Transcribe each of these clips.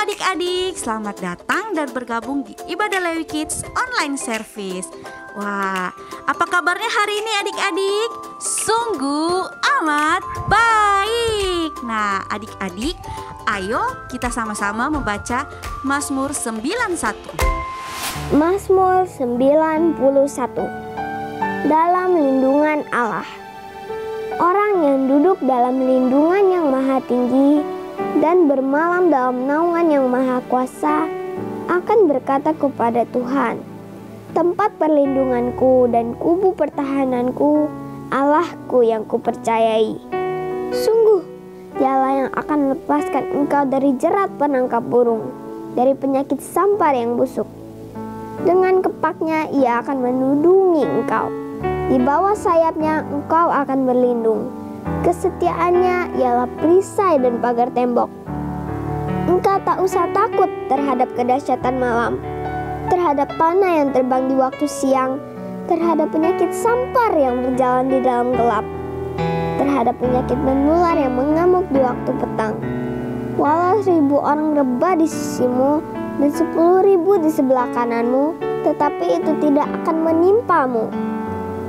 adik-adik, selamat datang dan bergabung di Ibadah Lewi Kids Online Service. Wah, apa kabarnya hari ini adik-adik? Sungguh amat baik. Nah adik-adik, ayo kita sama-sama membaca Mazmur 91. Mazmur 91. Dalam lindungan Allah. Orang yang duduk dalam lindungan yang maha tinggi dan bermalam dalam naungan yang maha kuasa akan berkata kepada Tuhan, tempat perlindunganku dan kubu pertahananku, Allahku yang kupercayai. Sungguh, Dialah yang akan melepaskan engkau dari jerat penangkap burung, dari penyakit sampar yang busuk. Dengan kepaknya ia akan menudungi engkau. Di bawah sayapnya engkau akan berlindung. Kesetiaannya ialah perisai dan pagar tembok. Engkau tak usah takut terhadap kedahsyatan malam, terhadap panah yang terbang di waktu siang, terhadap penyakit sampar yang berjalan di dalam gelap, terhadap penyakit menular yang mengamuk di waktu petang. Walau 1.000 orang rebah di sisimu dan 10.000 di sebelah kananmu, tetapi itu tidak akan menimpamu.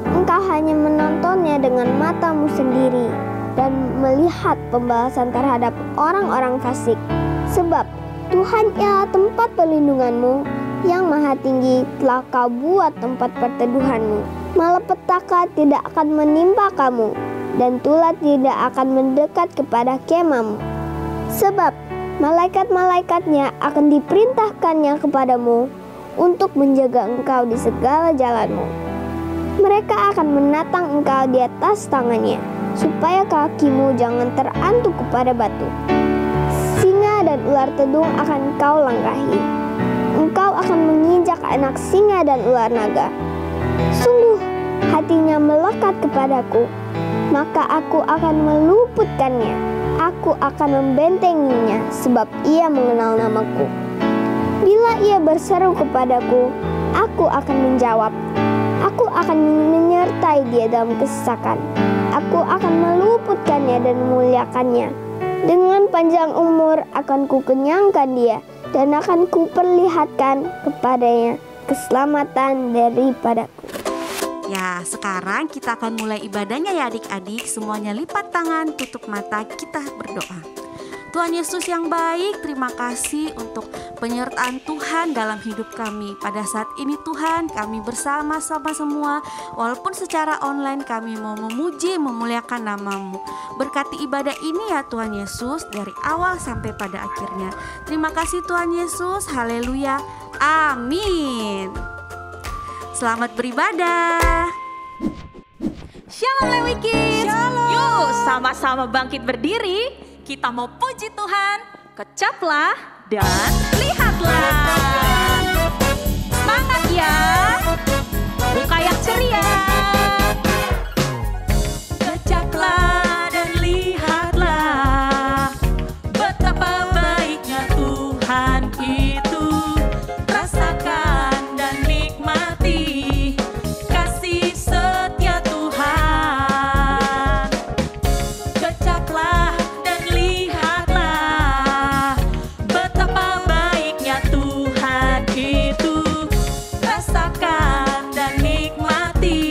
Engkau hanya menontonnya dengan matamu sendiri dan melihat pembalasan terhadap orang-orang fasik. Sebab Tuhan ialah tempat perlindunganmu, yang maha tinggi telah kau buat tempat perteduhanmu. Malapetaka tidak akan menimpa kamu, dan tulah tidak akan mendekat kepada kemahmu. Sebab malaikat-malaikatnya akan diperintahkannya kepadamu untuk menjaga engkau di segala jalanmu. Mereka akan menatang engkau di atas tangannya, supaya kakimu jangan terantuk kepada batu. Singa dan ular tedung akan kau langkahi. Engkau akan menginjak anak singa dan ular naga. Sungguh, hatinya melekat kepadaku, maka aku akan meluputkannya. Aku akan membentenginya, sebab ia mengenal namaku. Bila ia berseru kepadaku, aku akan menjawab. Aku akan menyertai dia dalam kesesakan. Aku akan meluputkannya dan memuliakannya. Dengan panjang umur akan kukenyangkan dia, dan akan kuperlihatkan kepadanya keselamatan daripadaku. Ya, sekarang kita akan mulai ibadahnya ya adik-adik. Semuanya lipat tangan, tutup mata, kita berdoa. Tuhan Yesus yang baik, terima kasih untuk penyertaan Tuhan dalam hidup kami. Pada saat ini Tuhan, kami bersama-sama semua, walaupun secara online kami mau memuji, memuliakan nama-Mu. Berkati ibadah ini ya Tuhan Yesus, dari awal sampai pada akhirnya. Terima kasih Tuhan Yesus, haleluya, amin. Selamat beribadah. Shalom Lewi Kids. Yuk sama-sama bangkit berdiri. Kita mau puji Tuhan. Kecaplah dan lihatlah. Semangat ya. Buka yang ceria. Kecaplah dan lihatlah, betapa baiknya Tuhan itu. Rasakan dan nikmati kasih setia Tuhan. Kecaplah dan lihatlah, betapa baiknya Tuhan itu. Rasakan dan nikmati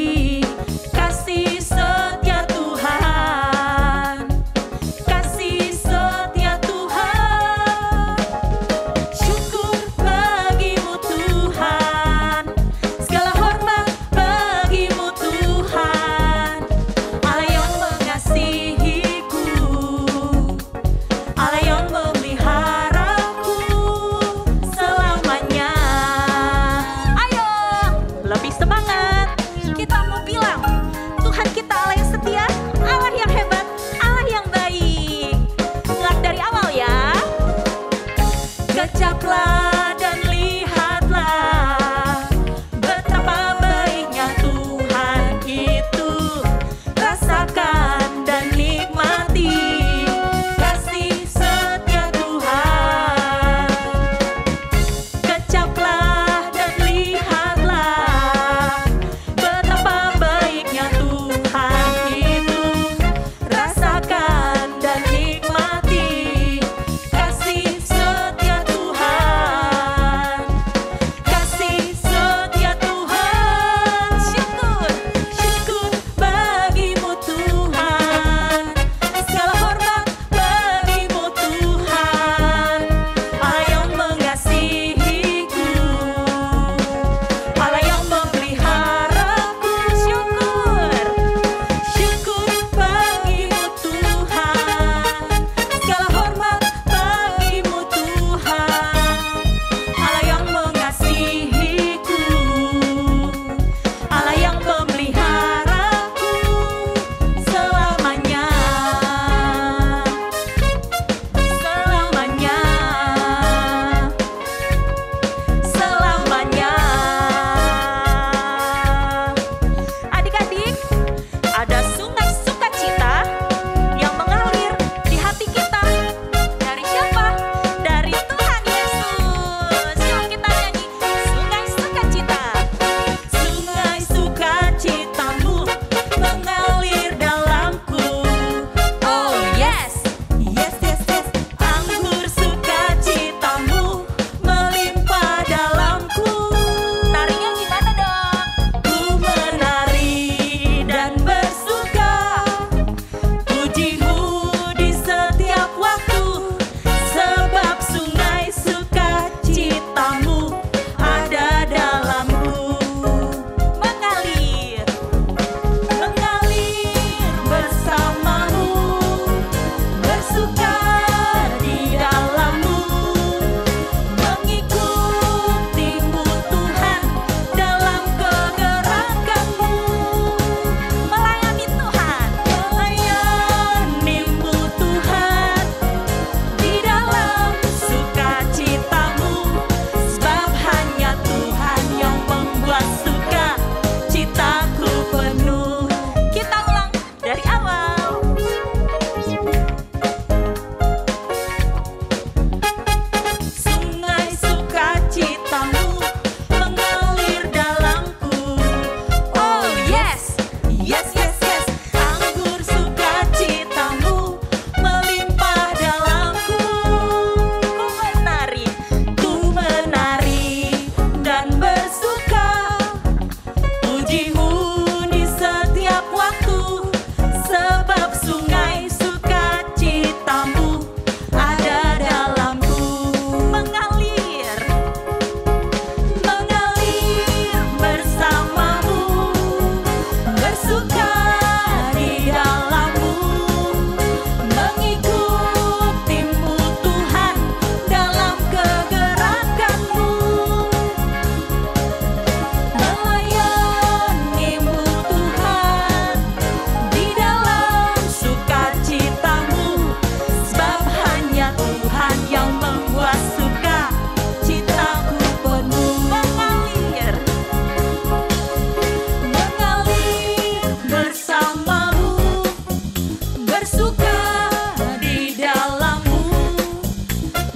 di dalammu,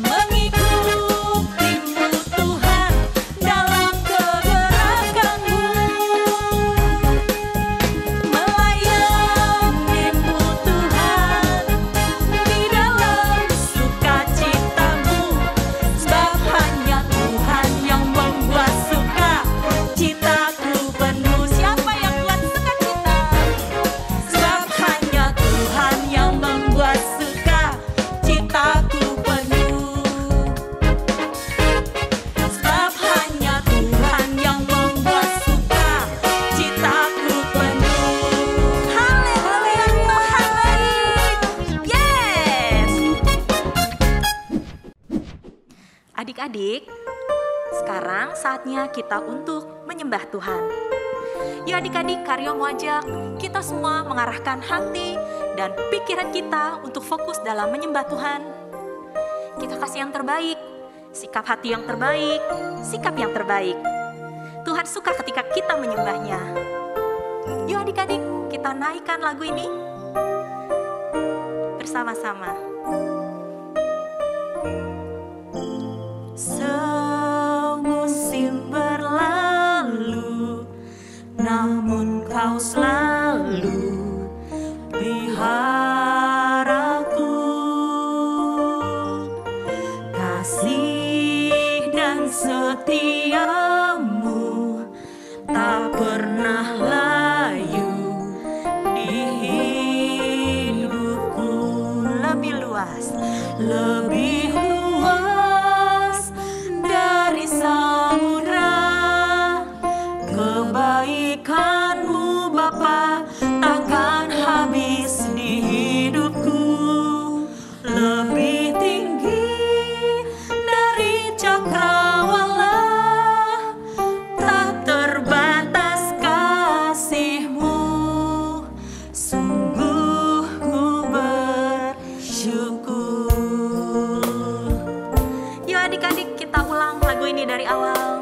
mengikutimu Tuhan dalam kegerakanmu, melayanimu Tuhan di dalam sukacitamu, sebab hanya Tuhan yang membuat sukacitaku penuh. Siapa yang buat sukacita? Sebab hanya Tuhan yang membuat sukacitaku penuh. Sebab hanya Tuhan yang membuat sukacitaku penuh. Haleluya, Tuhan baik. Yes. Adik-adik, sekarang saatnya kita untuk menyembah Tuhan. Ya adik-adik, Karyo mau ajak kita semua mengarahkan hati dan pikiran kita untuk fokus dalam menyembah Tuhan. Kita kasih yang terbaik, sikap hati yang terbaik, sikap yang terbaik. Tuhan suka ketika kita menyembahnya. Yuk adik-adik, kita naikkan lagu ini bersama-sama. Semusim berlalu, namun kau selalu peliharaku. Kasih dan setiamu tak pernah layu di hidupku. Lebih luas, lebih luas dari samudra. Kebaikanmu Bapa takkan habis di hidupku. Lebih tinggi dari cakrawala, tak terbatas kasih-Mu. Sungguh ku bersyukur. Yuk adik-adik, kita ulang lagu ini dari awal.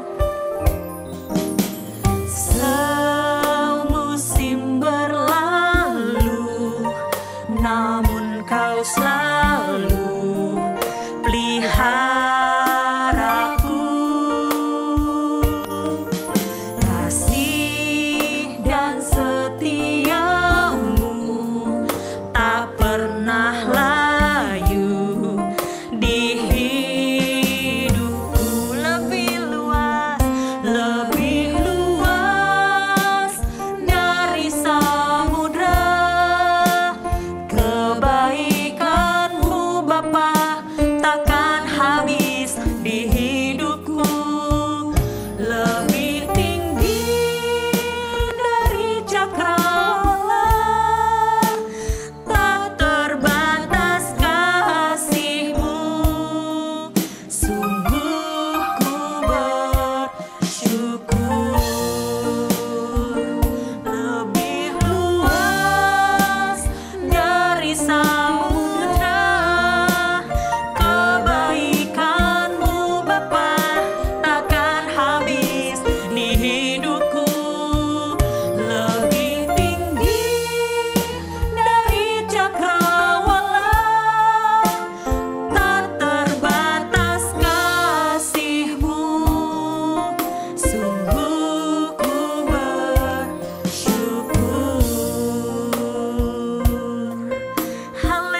Semusim berlalu, namun kau selalu peliharaku. Kasih dan setiamu tak pernah layu di hidupku. Lebih luas, lebih luas dari samudra. Kebaikanmu Bapa takkan habis di hidupku. Lebih tinggi dari cakrawala, tak terbatas kasih-Mu. Sungguh ku bersyukur. Lebih luas dari samudra. Kebaikanmu Bapa takkan habis di hidupku. Lebih tinggi dari cakrawala, tak terbatas kasih-Mu. Sungguh ku bersyukur. Haleluya.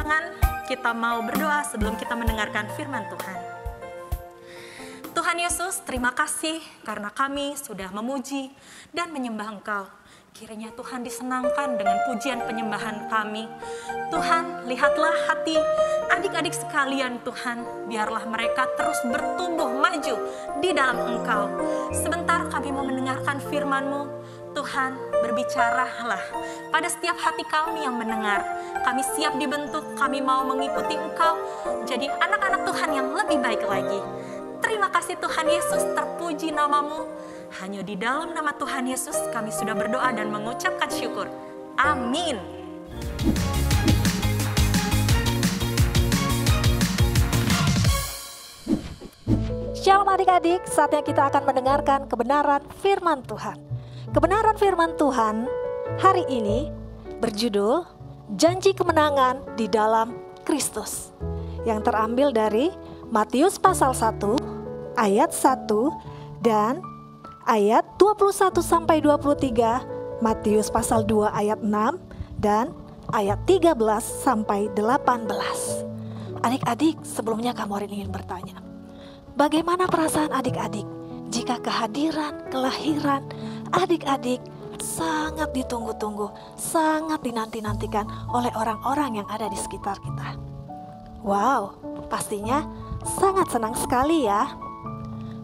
tangan, kita mau berdoa sebelum kita mendengarkan firman Tuhan. Tuhan Yesus, terima kasih karena kami sudah memuji dan menyembah Engkau. Kiranya Tuhan disenangkan dengan pujian penyembahan kami. Tuhan, lihatlah hati adik-adik sekalian Tuhan. Biarlah mereka terus bertumbuh maju di dalam Engkau. Sebentar kami mau mendengarkan firman-Mu. Tuhan, berbicaralah pada setiap hati kami yang mendengar. Kami siap dibentuk, kami mau mengikuti Engkau. Jadi anak-anak Tuhan yang lebih baik lagi. Terima kasih Tuhan Yesus, terpuji nama-Mu. Hanya di dalam nama Tuhan Yesus kami sudah berdoa dan mengucapkan syukur. Amin. Shalom adik-adik, saatnya kita akan mendengarkan kebenaran firman Tuhan. Kebenaran firman Tuhan hari ini berjudul Janji Kemenangan di dalam Kristus, yang terambil dari Matius pasal 1 ayat 1 dan ayat 21 sampai 23, Matius pasal 2 ayat 6 dan ayat 13 sampai 18. Adik-adik, sebelumnya kamu ingin bertanya, bagaimana perasaan adik-adik jika kehadiran, kelahiran adik-adik sangat ditunggu-tunggu, sangat dinanti-nantikan oleh orang-orang yang ada di sekitar kita? Wow, pastinya sangat senang sekali ya.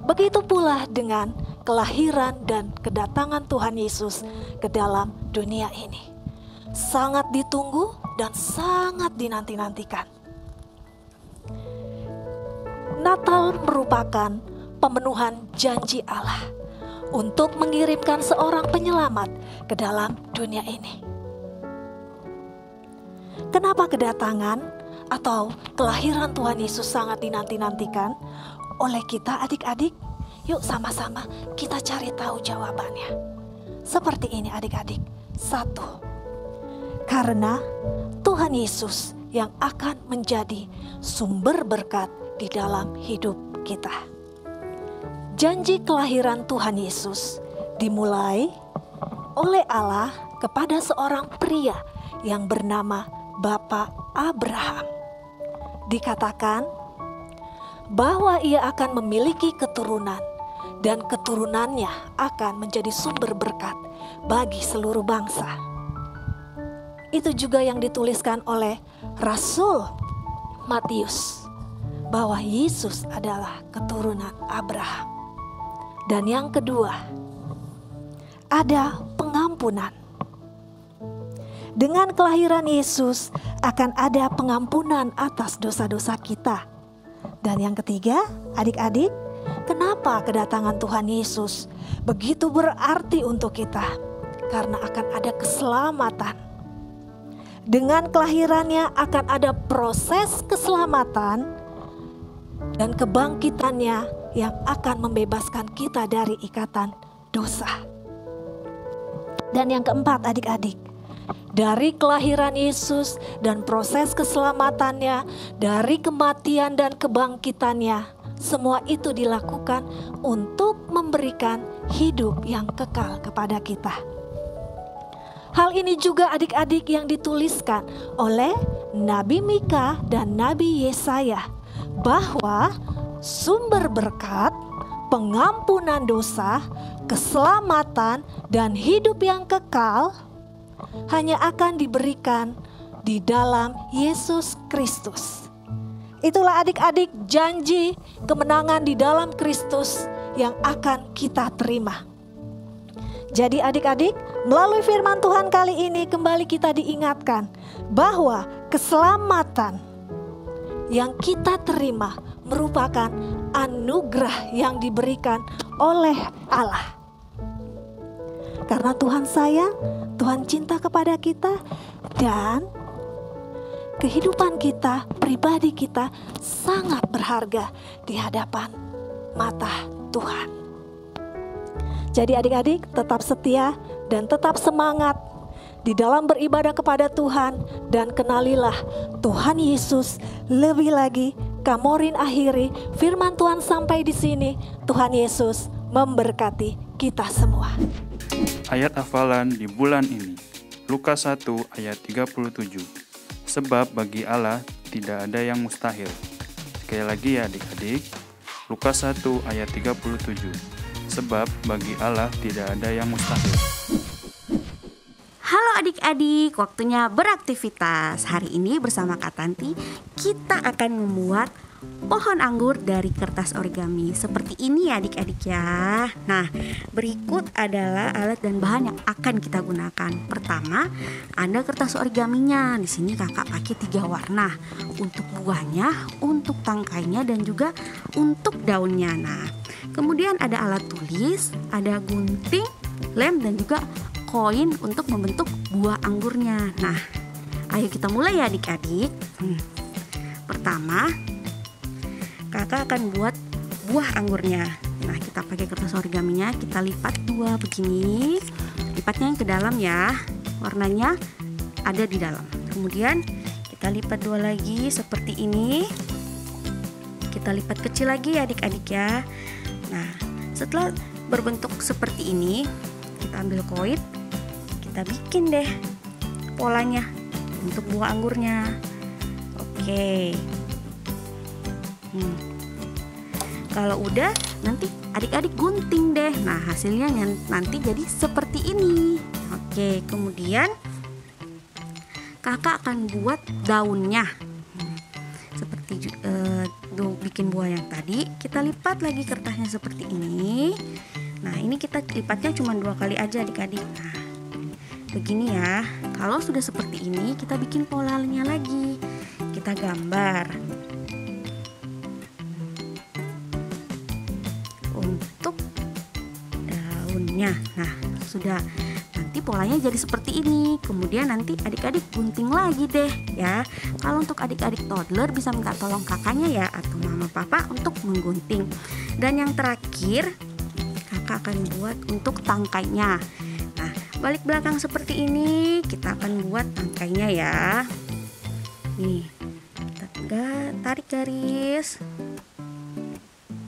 Begitu pula dengan kelahiran dan kedatangan Tuhan Yesus ke dalam dunia ini. Sangat ditunggu dan sangat dinanti-nantikan. Natal merupakan pemenuhan janji Allah untuk mengirimkan seorang penyelamat ke dalam dunia ini. Kenapa kedatangan atau kelahiran Tuhan Yesus sangat dinanti-nantikan oleh kita adik-adik? Yuk sama-sama kita cari tahu jawabannya. Seperti ini adik-adik. 1. Karena Tuhan Yesus yang akan menjadi sumber berkat di dalam hidup kita. Janji kelahiran Tuhan Yesus dimulai oleh Allah kepada seorang pria yang bernama Bapak Abraham. Dikatakan bahwa ia akan memiliki keturunan dan keturunannya akan menjadi sumber berkat bagi seluruh bangsa. Itu juga yang dituliskan oleh Rasul Matius, bahwa Yesus adalah keturunan Abraham. Dan yang kedua, ada pengampunan. Dengan kelahiran Yesus akan ada pengampunan atas dosa-dosa kita. Dan yang ketiga, adik-adik, kenapa kedatangan Tuhan Yesus begitu berarti untuk kita? Karena akan ada keselamatan. Dengan kelahirannya akan ada proses keselamatan dan kebangkitannya yang akan membebaskan kita dari ikatan dosa. Dan yang keempat adik-adik, dari kelahiran Yesus dan proses keselamatannya, dari kematian dan kebangkitannya, semua itu dilakukan untuk memberikan hidup yang kekal kepada kita. Hal ini juga adik-adik yang dituliskan oleh Nabi Mika dan Nabi Yesaya, bahwa sumber berkat, pengampunan dosa, keselamatan, dan hidup yang kekal hanya akan diberikan di dalam Yesus Kristus. Itulah adik-adik janji kemenangan di dalam Kristus yang akan kita terima. Jadi adik-adik, melalui firman Tuhan kali ini kembali kita diingatkan bahwa keselamatan yang kita terima merupakan anugerah yang diberikan oleh Allah. Karena Tuhan sayang, Tuhan cinta kepada kita, dan kehidupan kita, pribadi kita sangat berharga di hadapan mata Tuhan. Jadi adik-adik tetap setia dan tetap semangat di dalam beribadah kepada Tuhan, dan kenalilah Tuhan Yesus lebih lagi. Kamorin akhiri firman Tuhan sampai di sini. Tuhan Yesus memberkati kita semua. Ayat hafalan di bulan ini, Lukas 1 ayat 37. sebab bagi Allah tidak ada yang mustahil. Sekali lagi ya adik-adik, Lukas 1 ayat 37. Sebab bagi Allah tidak ada yang mustahil. Halo adik-adik, waktunya beraktivitas. Hari ini bersama Kak Tanti, kita akan membuat pohon anggur dari kertas origami. Seperti ini ya adik-adik ya. Nah, berikut adalah alat dan bahan yang akan kita gunakan. Pertama, ada kertas origaminya. Di sini kakak pakai 3 warna. Untuk buahnya, untuk tangkainya, dan juga untuk daunnya. Nah, kemudian ada alat tulis, ada gunting, lem, dan juga koin untuk membentuk buah anggurnya. Nah, ayo kita mulai ya adik-adik. Pertama, kakak akan buat buah anggurnya. Nah, kita pakai kertas origaminya, kita lipat 2 begini. Lipatnya yang ke dalam ya, warnanya ada di dalam. Kemudian kita lipat 2 lagi seperti ini. Kita lipat kecil lagi ya adik-adik ya. Nah, setelah berbentuk seperti ini, kita ambil koin, kita bikin deh polanya untuk buah anggurnya. Oke. Kalau udah, nanti adik-adik gunting deh. Nah, hasilnya nanti jadi seperti ini. Oke, kemudian kakak akan buat daunnya. Seperti bikin buah yang tadi, kita lipat lagi kertasnya seperti ini. Nah, ini kita lipatnya cuma 2 kali aja adik-adik. Nah, begini ya. Kalau sudah seperti ini, kita bikin polanya lagi. Kita gambar untuk daunnya. Nah, sudah. Nanti polanya jadi seperti ini. Kemudian nanti adik-adik gunting lagi deh ya. Kalau untuk adik-adik toddler bisa minta tolong kakaknya ya, atau mama papa untuk menggunting. Dan yang terakhir, kakak akan buat untuk tangkainya. Nah, balik belakang seperti ini, kita akan buat tangkainya ya. Nih, kita tarik garis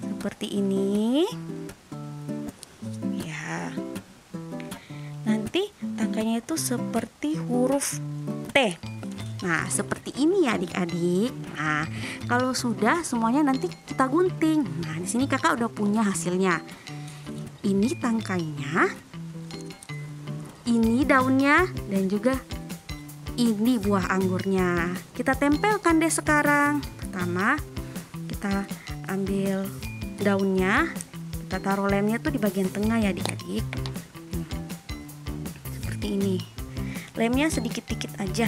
seperti ini ya. Nanti tangkainya itu seperti huruf T. Nah, seperti ini ya adik-adik. Nah, kalau sudah semuanya nanti kita gunting. Nah, di sini kakak udah punya hasilnya. Ini tangkainya, ini daunnya, dan juga ini buah anggurnya. Kita tempelkan deh sekarang. Pertama, kita ambil daunnya, kita taruh lemnya tuh di bagian tengah ya adik-adik. Seperti ini. Lemnya sedikit-dikit aja.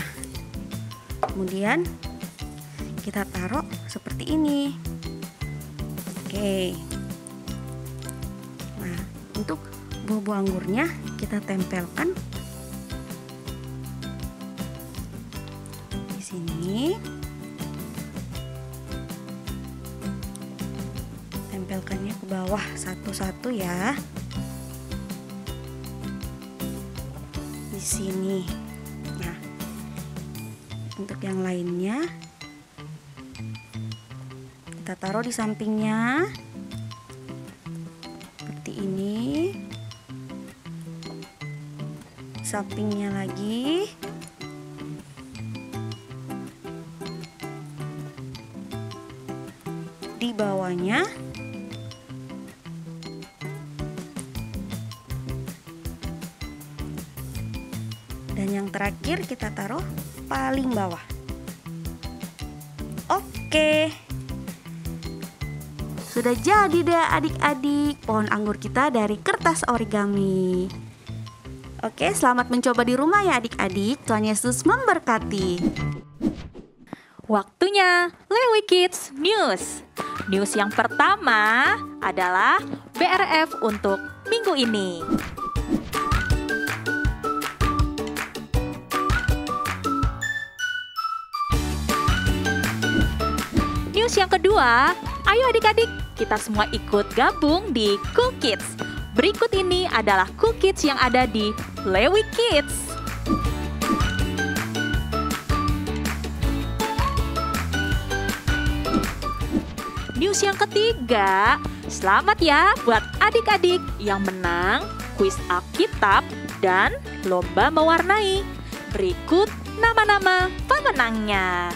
Kemudian kita taruh seperti ini. Oke. Nah, untuk buah-buah anggurnya kita tempelkan di sini. Tempelkannya ke bawah satu-satu ya. Di sini. Nah, untuk yang lainnya kita taruh di sampingnya seperti ini. Sampingnya lagi. Di bawahnya. Dan yang terakhir kita taruh paling bawah. Oke. Sudah jadi deh adik-adik pohon anggur kita dari kertas origami. Oke, selamat mencoba di rumah ya adik-adik. Tuhan Yesus memberkati. Waktunya Lewi Kids News. News yang pertama adalah BRF untuk minggu ini. News yang kedua, ayo adik-adik, kita semua ikut gabung di Cool Kids. Berikut ini adalah Cool Kids yang ada di Lewi Kids. News yang ketiga, selamat ya buat adik-adik yang menang kuis Alkitab dan lomba mewarnai. Berikut nama-nama pemenangnya.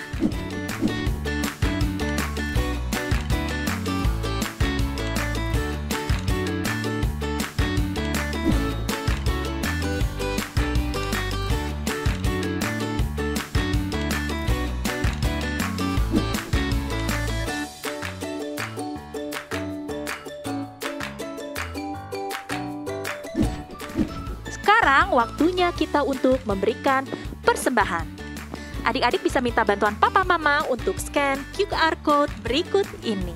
Sekarang waktunya kita untuk memberikan persembahan. Adik-adik bisa minta bantuan papa mama untuk scan QR code berikut ini.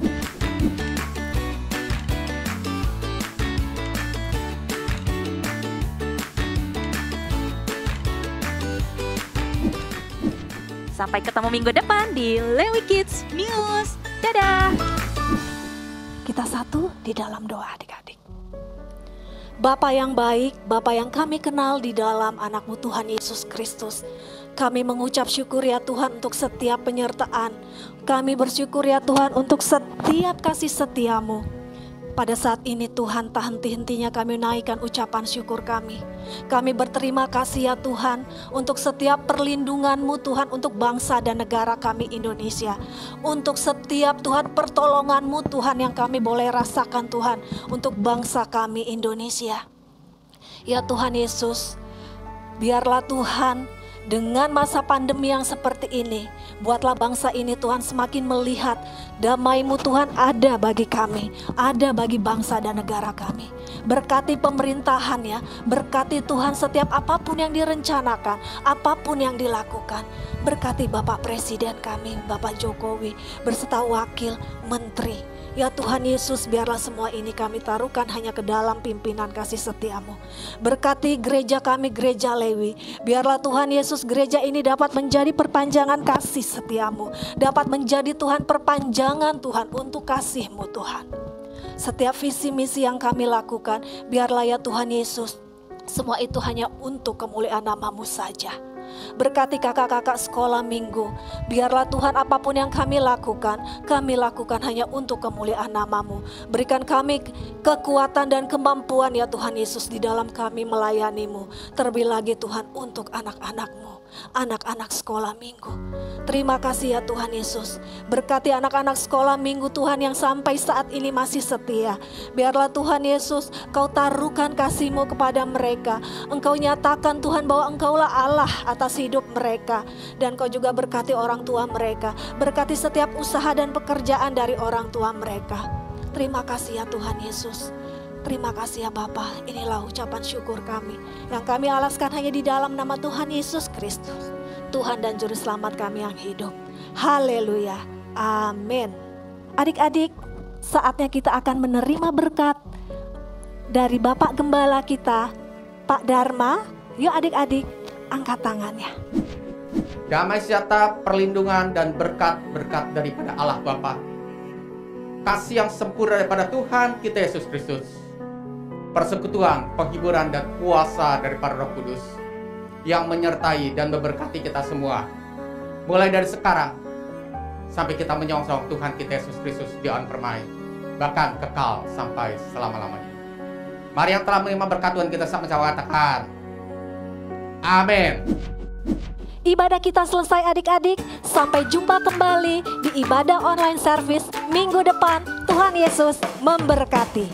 Sampai ketemu minggu depan di Lewi Kids News. Dadah! Kita satu di dalam doa adik-adik. Bapa yang baik, Bapa yang kami kenal di dalam anak-Mu Tuhan Yesus Kristus. Kami mengucap syukur ya Tuhan untuk setiap penyertaan. Kami bersyukur ya Tuhan untuk setiap kasih setia-Mu. Pada saat ini Tuhan, tak henti-hentinya kami naikkan ucapan syukur kami. Kami berterima kasih ya Tuhan untuk setiap perlindungan-Mu Tuhan untuk bangsa dan negara kami Indonesia. Untuk setiap Tuhan pertolongan-Mu Tuhan yang kami boleh rasakan Tuhan untuk bangsa kami Indonesia. Ya Tuhan Yesus, biarlah Tuhan dengan masa pandemi yang seperti ini, buatlah bangsa ini Tuhan semakin melihat damai-Mu Tuhan ada bagi kami, ada bagi bangsa dan negara kami. Berkati pemerintahan ya, berkati Tuhan setiap apapun yang direncanakan, apapun yang dilakukan. Berkati Bapak Presiden kami, Bapak Jokowi, berserta wakil menteri. Ya Tuhan Yesus, biarlah semua ini kami taruhkan hanya ke dalam pimpinan kasih setia-Mu. Berkati gereja kami, gereja Lewi. Biarlah Tuhan Yesus gereja ini dapat menjadi perpanjangan kasih setia-Mu. Dapat menjadi Tuhan perpanjangan Tuhan untuk kasih-Mu Tuhan. Setiap visi misi yang kami lakukan, biarlah ya Tuhan Yesus, semua itu hanya untuk kemuliaan nama-Mu saja. Berkati kakak-kakak sekolah minggu. Biarlah Tuhan apapun yang kami lakukan hanya untuk kemuliaan nama-Mu. Berikan kami kekuatan dan kemampuan ya Tuhan Yesus di dalam kami melayani-Mu. Terlebih lagi Tuhan untuk anak-anak-Mu, anak-anak sekolah minggu. Terima kasih ya Tuhan Yesus. Berkati anak-anak sekolah minggu Tuhan yang sampai saat ini masih setia. Biarlah Tuhan Yesus Kau taruhkan kasih-Mu kepada mereka. Engkau nyatakan Tuhan bahwa Engkaulah Allah atas hidup mereka. Dan Kau juga berkati orang tua mereka. Berkati setiap usaha dan pekerjaan dari orang tua mereka. Terima kasih ya Tuhan Yesus. Terima kasih ya Bapa. Inilah ucapan syukur kami yang kami alaskan hanya di dalam nama Tuhan Yesus Kristus, Tuhan dan Juru Selamat kami yang hidup. Haleluya. Amin. Adik-adik, saatnya kita akan menerima berkat dari Bapak Gembala kita, Pak Dharma. Yuk adik-adik, angkat tangannya. Damai sejahtera, perlindungan dan berkat-berkat daripada Allah Bapa. Kasih yang sempurna daripada Tuhan kita Yesus Kristus. Persekutuan, penghiburan dan kuasa daripada Roh Kudus yang menyertai dan memberkati kita semua. Mulai dari sekarang sampai kita menyongsong Tuhan kita Yesus Kristus di awan permai, bahkan kekal sampai selama-lamanya. Mari yang telah menerima berkat Tuhan kita sama-sama katakan amin. Ibadah kita selesai adik-adik. Sampai jumpa kembali di ibadah online service minggu depan. Tuhan Yesus memberkati.